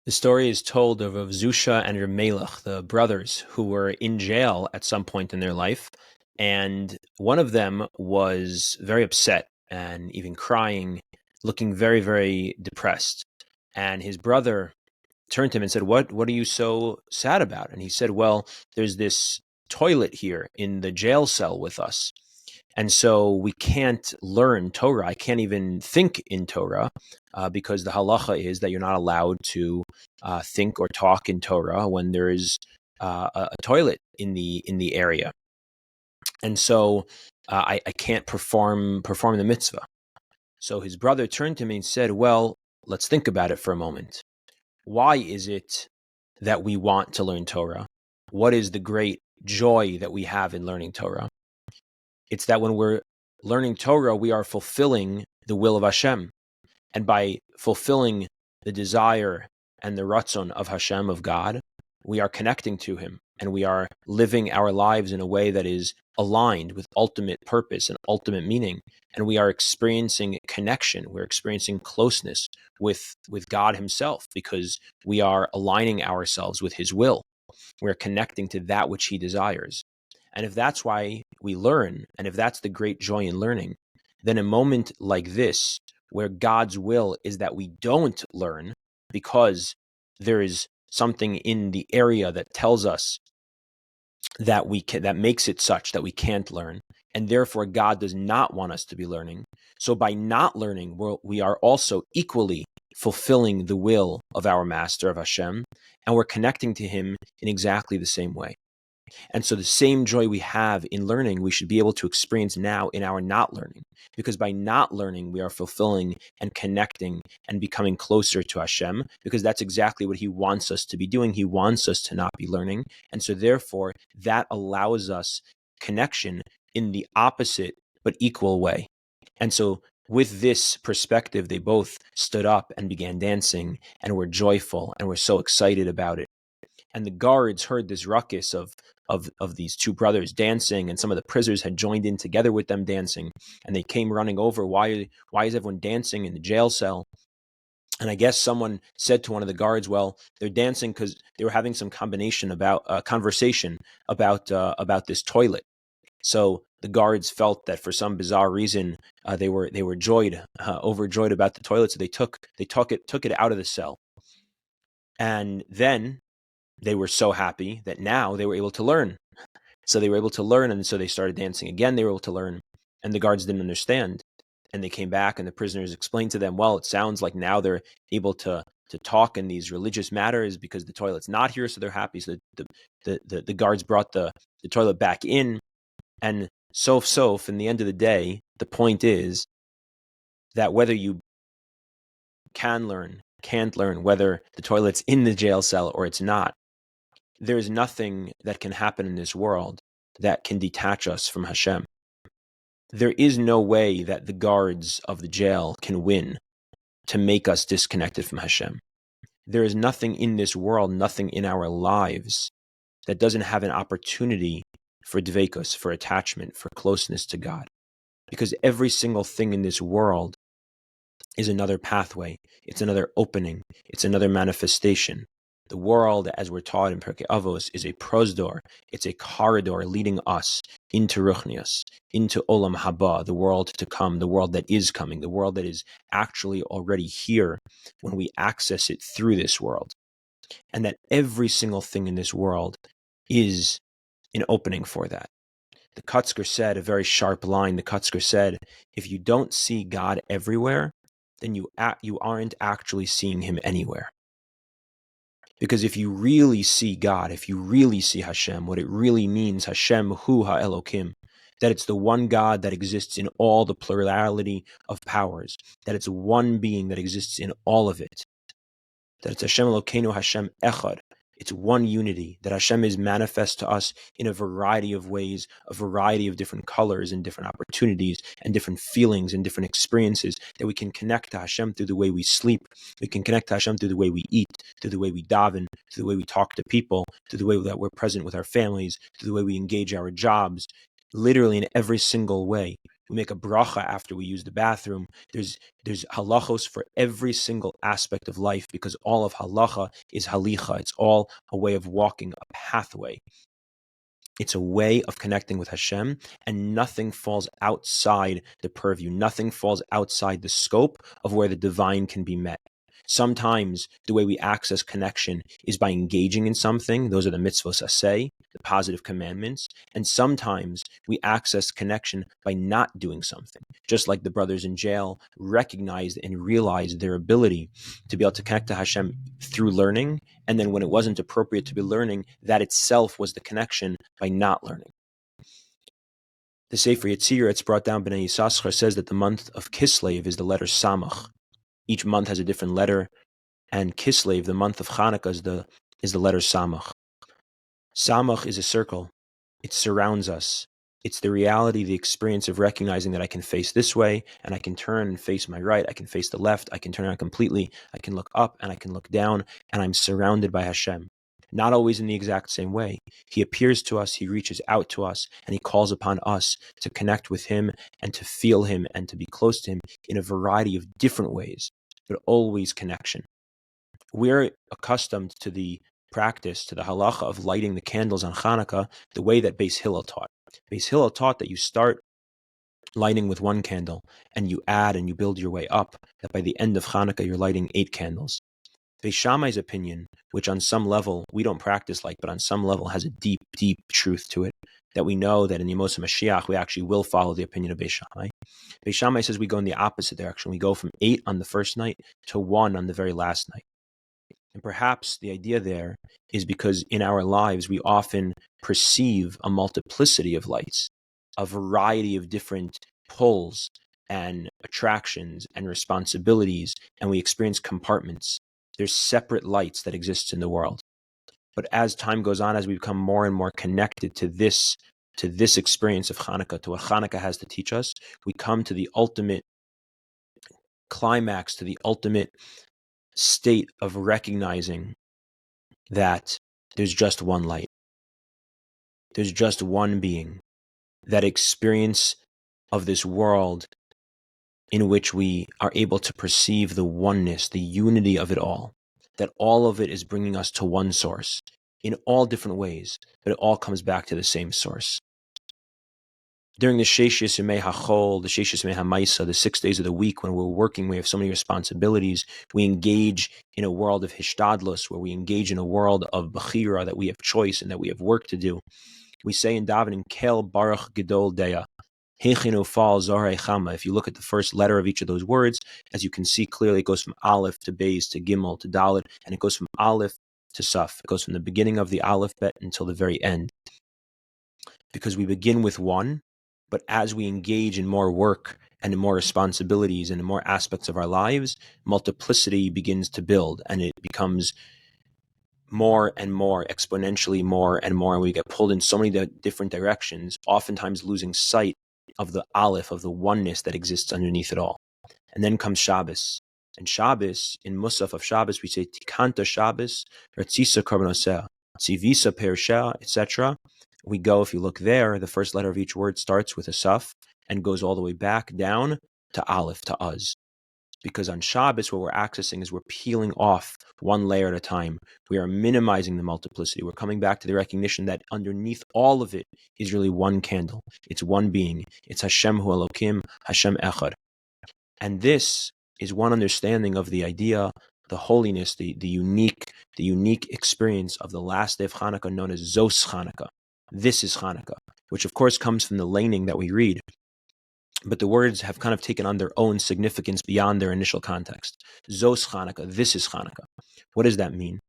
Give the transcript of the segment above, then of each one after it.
The story is told of Zusha and Melech, the brothers who were in jail at some point in their life. And one of them was very upset and even crying, looking very, very depressed. And his brother turned to him and said, What are you so sad about? And he said, well, there's this toilet here in the jail cell with us. And so we can't learn Torah. I can't even think in Torah because the halacha is that you're not allowed to think or talk in Torah when there is a toilet in the area. And so I can't perform the mitzvah. So his brother turned to me and said, well, let's think about it for a moment. Why is it that we want to learn Torah? What is the great joy that we have in learning Torah? It's that when we're learning Torah, we are fulfilling the will of Hashem. And by fulfilling the desire and the ratzon of Hashem, of God, we are connecting to Him. And we are living our lives in a way that is aligned with ultimate purpose and ultimate meaning. And we are experiencing connection. We're experiencing closeness with God Himself because we are aligning ourselves with His will. We're connecting to that which He desires. And if that's why we learn, and if that's the great joy in learning, then a moment like this, where God's will is that we don't learn because there is something in the area that tells us that that makes it such that we can't learn, and therefore God does not want us to be learning. So by not learning, we are also equally fulfilling the will of our Master, of Hashem, and we're connecting to Him in exactly the same way. And so the same joy we have in learning, we should be able to experience now in our not learning. Because by not learning, we are fulfilling and connecting and becoming closer to Hashem, because that's exactly what He wants us to be doing. He wants us to not be learning. And so therefore, that allows us connection in the opposite but equal way. And so with this perspective, they both stood up and began dancing and were joyful and were so excited about it. And the guards heard this ruckus of these two brothers dancing, and some of the prisoners had joined in together with them dancing, and they came running over. Why is everyone dancing in the jail cell? And I guess someone said to one of the guards, well, they're dancing because they were having some conversation about this toilet. So the guards felt that for some bizarre reason they were overjoyed about the toilet, so they took it out of the cell. And then they were so happy that now they were able to learn. So they were able to learn, and so they started dancing again. They were able to learn, and the guards didn't understand. And they came back, and the prisoners explained to them, well, it sounds like now they're able to talk in these religious matters because the toilet's not here, so they're happy. So the guards brought the toilet back in, and sof, in the end of the day, the point is that whether you can learn, can't learn, whether the toilet's in the jail cell or it's not, there's nothing that can happen in this world that can detach us from Hashem. There is no way that the guards of the jail can win to make us disconnected from Hashem. There is nothing in this world, nothing in our lives that doesn't have an opportunity for dveikus, for attachment, for closeness to God. Because every single thing in this world is another pathway. It's another opening. It's another manifestation. The world, as we're taught in Pirkei Avos, is a prosdor. It's a corridor leading us into Ruchnius, into Olam Haba, the world to come, the world that is coming, the world that is actually already here when we access it through this world. And that every single thing in this world is an opening for that. The Kutzker said, a very sharp line, the Kutzker said, if you don't see God everywhere, then you aren't actually seeing Him anywhere. Because if you really see God, if you really see Hashem, what it really means, Hashem hu ha'elokim, that it's the one God that exists in all the plurality of powers, that it's one being that exists in all of it, that it's Hashem Elokeinu, Hashem Echad, it's one unity, that Hashem is manifest to us in a variety of ways, a variety of different colors and different opportunities and different feelings and different experiences, that we can connect to Hashem through the way we sleep, we can connect to Hashem through the way we eat, through the way we daven, through the way we talk to people, through the way that we're present with our families, through the way we engage our jobs, literally in every single way. We make a bracha after we use the bathroom. There's halachos for every single aspect of life, because all of halacha is halicha. It's all a way of walking, a pathway. It's a way of connecting with Hashem, and nothing falls outside the purview. Nothing falls outside the scope of where the divine can be met. Sometimes the way we access connection is by engaging in something. Those are the mitzvos aseh, the positive commandments. And sometimes we access connection by not doing something. Just like the brothers in jail recognized and realized their ability to be able to connect to Hashem through learning. And then when it wasn't appropriate to be learning, that itself was the connection by not learning. The Sefer Yetzirah, it's brought down, B'nai Yissaschar says that the month of Kislev is the letter Samach. Each month has a different letter, and Kislev, the month of Chanukah, is the letter Samach. Samach is a circle. It surrounds us. It's the reality, the experience of recognizing that I can face this way, and I can turn and face my right, I can face the left, I can turn around completely, I can look up and I can look down, and I'm surrounded by Hashem. Not always in the exact same way. He appears to us, he reaches out to us, and he calls upon us to connect with him and to feel him and to be close to him in a variety of different ways, but always connection. We're accustomed to the practice, to the halacha of lighting the candles on Chanukah the way that Beis Hillel taught. Beis Hillel taught that you start lighting with one candle and you add and you build your way up, that by the end of Chanukah you're lighting 8 candles. Beis Shammai's opinion, which on some level we don't practice like, but on some level has a deep, deep truth to it, that we know that in Yemos HaMashiach we actually will follow the opinion of Beis Shammai. Beis Shammai says we go in the opposite direction. We go from 8 on the first night to 1 on the very last night. And perhaps the idea there is because in our lives we often perceive a multiplicity of lights, a variety of different pulls and attractions and responsibilities, and we experience compartments. There's separate lights that exist in the world. But as time goes on, as we become more and more connected to this experience of Chanukah, to what Chanukah has to teach us, we come to the ultimate climax, to the ultimate state of recognizing that there's just one light. There's just one being. That experience of this world in which we are able to perceive the oneness, the unity of it all, that all of it is bringing us to one source in all different ways, but it all comes back to the same source. During the Sheishis Yemei HaChol, the Sheishis Yemei HaMaisa, the 6 days of the week when we're working, we have so many responsibilities, we engage in a world of Hishtadlus, where we engage in a world of Bechira, that we have choice and that we have work to do. We say in davening, Kel Baruch Gedol Deya, Hechinu Fal Zorei Chama. If you look at the first letter of each of those words, as you can see clearly, it goes from Aleph to Beis to Gimel to Dalet, and it goes from Aleph to Saf. It goes from the beginning of the Aleph bet until the very end. Because we begin with one, but as we engage in more work and in more responsibilities and in more aspects of our lives, multiplicity begins to build, and it becomes more and more, exponentially more and more, and we get pulled in so many different directions, oftentimes losing sight of the Aleph, of the oneness that exists underneath it all. And then comes Shabbos. And Shabbos, in Musaf of Shabbos, we say Tikanta Shabbos, Ratzisa Karbanosea, Tzivisa Pershea, etc. We go, if you look there, the first letter of each word starts with a Saf and goes all the way back down to Aleph, to Uz. Because on Shabbos, what we're accessing is we're peeling off one layer at a time. We are minimizing the multiplicity. We're coming back to the recognition that underneath all of it is really one candle. It's one being. It's Hashem Hu Elokim, Hashem Echad. And this is one understanding of the idea, the holiness, the unique experience of the last day of Chanukah, known as Zos Chanukah. This is Chanukah, which of course comes from the laning that we read. But the words have kind of taken on their own significance beyond their initial context. Zos Chanukah, this is Chanukah. What does that mean?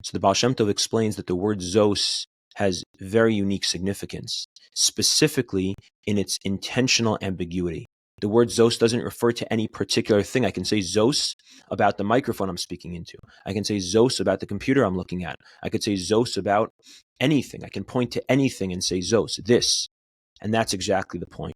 So the Baal Shem Tov explains that the word Zos has very unique significance, specifically in its intentional ambiguity. The word Zos doesn't refer to any particular thing. I can say Zos about the microphone I'm speaking into. I can say Zos about the computer I'm looking at. I could say Zos about anything. I can point to anything and say Zos, this. And that's exactly the point.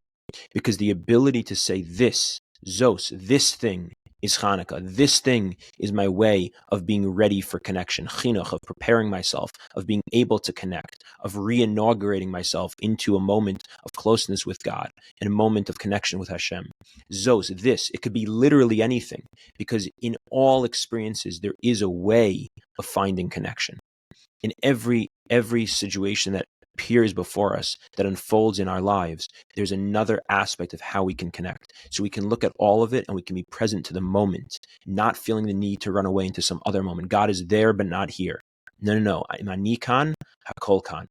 Because the ability to say this, Zos, this thing, is Chanukah. This thing is my way of being ready for connection, chinuch, of preparing myself, of being able to connect, of re-inaugurating myself into a moment of closeness with God and a moment of connection with Hashem. Zos, this, it could be literally anything, because in all experiences, there is a way of finding connection. In every situation that appears before us, that unfolds in our lives, there's another aspect of how we can connect. So we can look at all of it and we can be present to the moment, not feeling the need to run away into some other moment. God is there, but not here. No. Imani kan, hakol kan,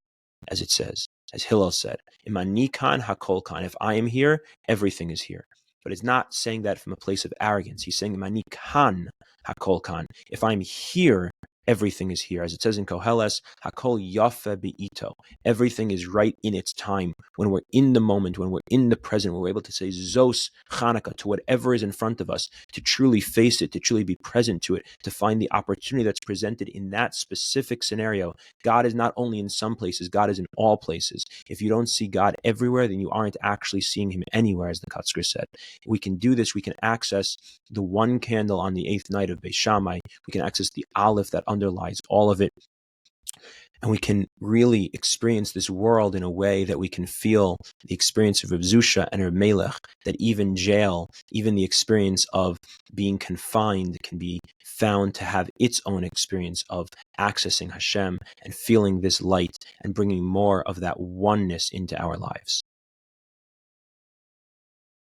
as it says, as Hillel said. Imani kan, hakol kan. If I am here, everything is here. But it's not saying that from a place of arrogance. He's saying, Imani kan, hakol kan. If I'm here, everything is here. As it says in Koheles, Hakol Yafe Be'ito. Everything is right in its time. When we're in the moment, when we're in the present, we're able to say Zos Chanukah to whatever is in front of us, to truly face it, to truly be present to it, to find the opportunity that's presented in that specific scenario. God is not only in some places, God is in all places. If you don't see God everywhere, then you aren't actually seeing him anywhere, as the Chassidus said. We can do this. We can access the one candle on the 8th night of Beis Shammai. We can access the Aleph that underlies all of it. And we can really experience this world in a way that we can feel the experience of Reb Zusha and Reb Melech, that even jail, even the experience of being confined can be found to have its own experience of accessing Hashem and feeling this light and bringing more of that oneness into our lives.